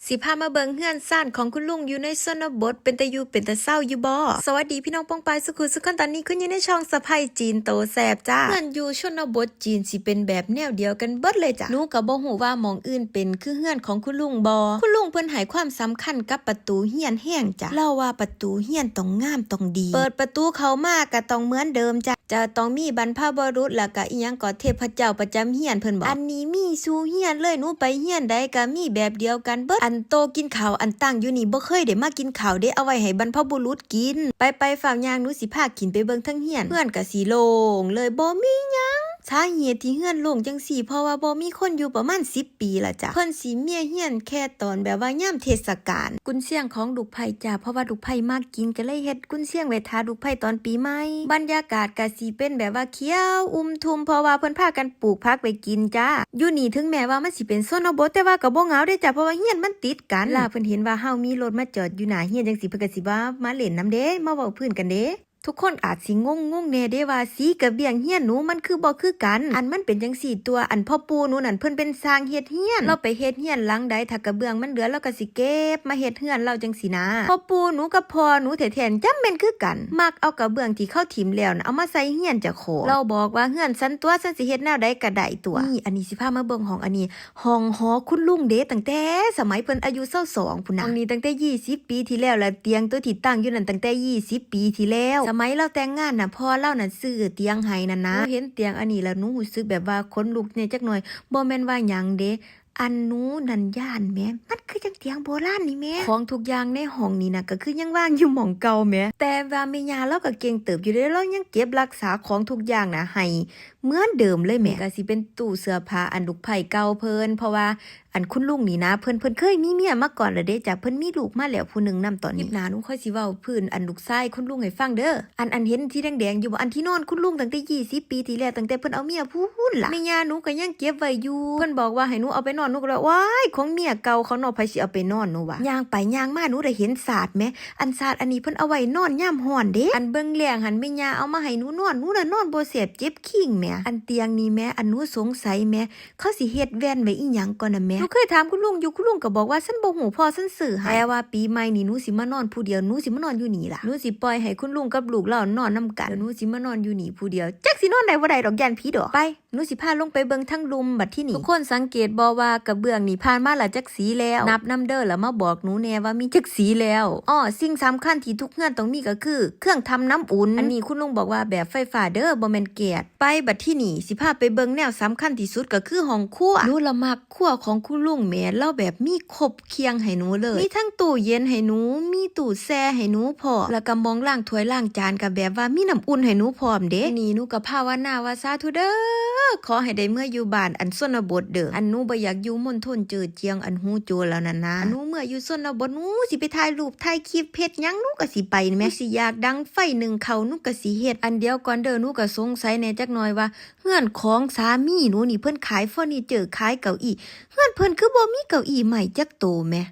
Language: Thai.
สิพามาเบิงเฮือนซ่านของคุณลุงอยู่ในชนบทเป็นตะอยู่เป็นตะเศร้าอยู่บ่สวัสดีพี่น้องป้องปายสุขุสุขคนตอนนี้คุณอยู่ในช่องสะใภ้จีนโตแซ่บจ้าเฮือนอยู่ชนบทจีนสิเป็นแบบแนวเดียวกันเบิดเลยจ้ะหนูก็บ่ฮู้ว่าหม่องอื่นเป็นคือเฮือนของคุณลุงบ่คุณลุงเพิ่นให้ความสำคัญกับประตูเฮือนแห้งจ้ะเล่าว่าประตูเฮือนต้องงามต้องดีเปิดประตูเข้ามาก็ต้องเหมือนเดิมจ้ะจะต้องมีบรรพบุรุษแล้วก็อีหยังก็เทพเจ้าประจำเฮือนเพิ่นบอกอันนี้มีสู่เฮือนเลยหนูไปเฮือนใดก็มีแบบเดียวกันเบิดอันโตกินข้าวอันตั้งอยู่นี่บ่เคยได้มากินข้าวเด้เอาไว้ให้บรรพบุรุษกินไปฝ่าวยางหนูสิพากินไปเบิ่งทั้งเฮือนเฮือนก็สิโล่งเลยบ่มีหยังสาเหตุที่เฮือนโล่งจังซี่เพราะว่าบ่มีคนอยู่ประมาณ10 ปีละจ้ะเพิ่นสิเมียเฮือนแค่ตอนแบบว่ายามเทศกาลกุนเชียงของลูกไผ่จ้ะเพราะว่าลูกไผ่มากกินก็เลยเฮ็ดกุนเชียงไว้ทาลูกไผ่ตอนปีใหม่บรรยากาศก็สิเป็นแบบว่าเขียวทุ่มเพราะว่าเพิ่นพากันปลูกผักไว้กินจ้าอยู่นี่ถึงแม้ว่ามันสิเป็นชนบทแต่ว่าก็บ่เหงาเด้จ้ะเพราะว่าเฮือนมันติดกันล่ะเพิ่นเห็นว่าเฮามีรถมาจอดอยู่หน้าเฮือนจังซี่เพิ่นก็สิว่ามาเล่นนำเด้มาเว้าพื้นกันเด้ทุกคนอาจสิงงแน่เด้ว่าสีกระเบียงเฮียนหนูมันคือบ่คือกันอันมันเป็นจังซี่ตัวอันพ่อปู่หนูนั่นเพิ่นเป็นสร้างเฮ็ดเฮียนเราไปเฮ็ดเฮียนหลังใดถ้ากระเบื้องมันเหลือเราก็สิเก็บมาเฮ็ดเฮือนเราจังซี่นะพ่อปู่หนูกับพ่อหนูแท้ๆจำเป็นคือกันมักเอากระเบื้องที่เขาถิ่มแล้วนะเอามาใส่เฮียนเจ้าของเราบอกว่าเฮือนซันตัวซันสิเฮ็ดแนวใดก็ได้ตัวนี่อันนี้สิพามาเบิ่งห้องอันนี้ห้องหอคุณลุงเด้ตั้งแต่สมัยเพิ่นอายุ22พุ่นน่ะห้องนี้ตั้งแต่20 ปีที่แล้วและเตียงตัวที่ตั้งอยู่นั่นตั้งแต่20 ปีที่แล้วสมัยเราแต่งงานน่ะพ่อเล่าน่ะซื้อเตียงให้นั่นนะเห็นเตียงอันนี้แล้วหนูรู้สึกแบบว่าขนลุกเนี่ยจักหน่อยบ่แม่นว่าหยังเด้อันหนูนันย่านแม่มันคือจังเตียงโบราณนี่แม่ของทุกอย่างในห้องนี้น่ะก็คือยังว่างอยู่หม่องเก่าแม่แต่ว่าแม่ย่าเราก็เก่งเติบอยู่เด้เรายังเก็บรักษาของทุกอย่างน่ะให้เหมือนเดิมเลยแม่ก็สิเป็นตู้เสื้อผ้าอันลูกไผ่เก่าเพิ่นเพราะว่าอันคุณลุงนี่นะเพิ่นเคยมีเมียมาก่อนแล้วเด้จ้ะเพิ่นมีลูกมาแล้วผู้หนึงนำตอนนี้หน้าหนูค่อยสิเว้าพื้นอันลูกชายคุณลุงให้ฟังเด้ออันเห็นที่แดงๆอยู่บ่อันที่นอนคุณลุงตั้งแต่20 ปีที่แล้วตั้งแต่เพิ่นเอาเมียพู้นล่ะแม่ย่าหนูก็ยังเก็บไว้อยู่เพิ่นบอกว่าให้หนูเอาไปนอนหนูก็เลยว้ายของเมียเก่าเขาเนาะไผสิเอาไปนอนหนูว่าย่างไปย่างมาหนูได้เห็นศาสตร์แหมอันศาสตร์อันนี้เพิ่นเอาไว้นอนยามร้อนเด้อันเบิ่งแลงหันแม่ย่าเอามาให้หนูนอนหนูน่ะนอนบ่เสียบเจ็บขิงแหมอันเตียงนี้แหมอันหนูสงสัยแหมเขาสิเฮ็ดแว่นไว้อีหยังก่อนน่ะแหมหนูเคยถามคุณลุงคุณลุงก็บอกว่าฉันบ่ฮู้พอฉันซื้อให้แต่ว่าปีใหม่นี่หนูสิมานอนผู้เดียวหนูสิมานอนอยู่นี่ล่ะหนูสิปล่อยให้คุณลุงกับลูกเรานอนนำกันหนูสิมานอนอยู่นี่ผู้เดียวจักสินอนได้บ่ได้ดอกย่านผีดอกไปหนูสิพาลงไปเบิ่งทั้งลุมบัดที่นี่ทุกคนสังเกตบ่ว่ากระเบื้องนี่ผ่านมาละจักสีแล้วนับนำเด้อแล้วมาบอกหนูแน่ว่ามีจักสีแล้วสิ่งสำคัญที่ทุกเฮือนต้องมีก็คือเครื่องทำน้ำอุ่นอันนี้คุณลุงบอกว่าแบบไฟฟ้าเด้อบ่แม่นแก๊สไปบัดที่นี่สิพาไปเบิ่งแนวสำคัญที่สุดก็คือห้องครัวหนูละมักครัวของคุณลุงแม่เล่าแบบมีครบเคียงให้หนูเลยมีทั้งตู้เย็นให้หนูมีตู้แช่ให้หนูพอแล้วก็มองล้างถ้วยล้างจานก็แบบว่ามีน้ำอุ่นให้หนูพร้อมเด้นี่หนูก็ภาวนาว่าสาธุเด้อขอให้ได้เมื่ออยู่บ้านอันชนบทเด้ออันหนูบ่อยากอยู่มณฑลจืดเจียงอันหูโจแล้วนั่นนะหนูเมื่ออยู่ชนบทหนูสิไปถ่ายรูปถ่ายคลิปเฮ็ดหยังหนูก็สิไปแม่สิอยากดังไฟหนึ่งเขาหนูก็สิเฮ็ดอันเดียวก่อนเด้อหนูก็สงสัยแน่จักหน่อยว่าเฮือนของสามีหนูนี่เพิ่นขายเฟอร์นิเจอร์ขายเก้าอี้เฮือนเพิ่นคือบ่มีเก้าอี้ใหม่จักโตแม่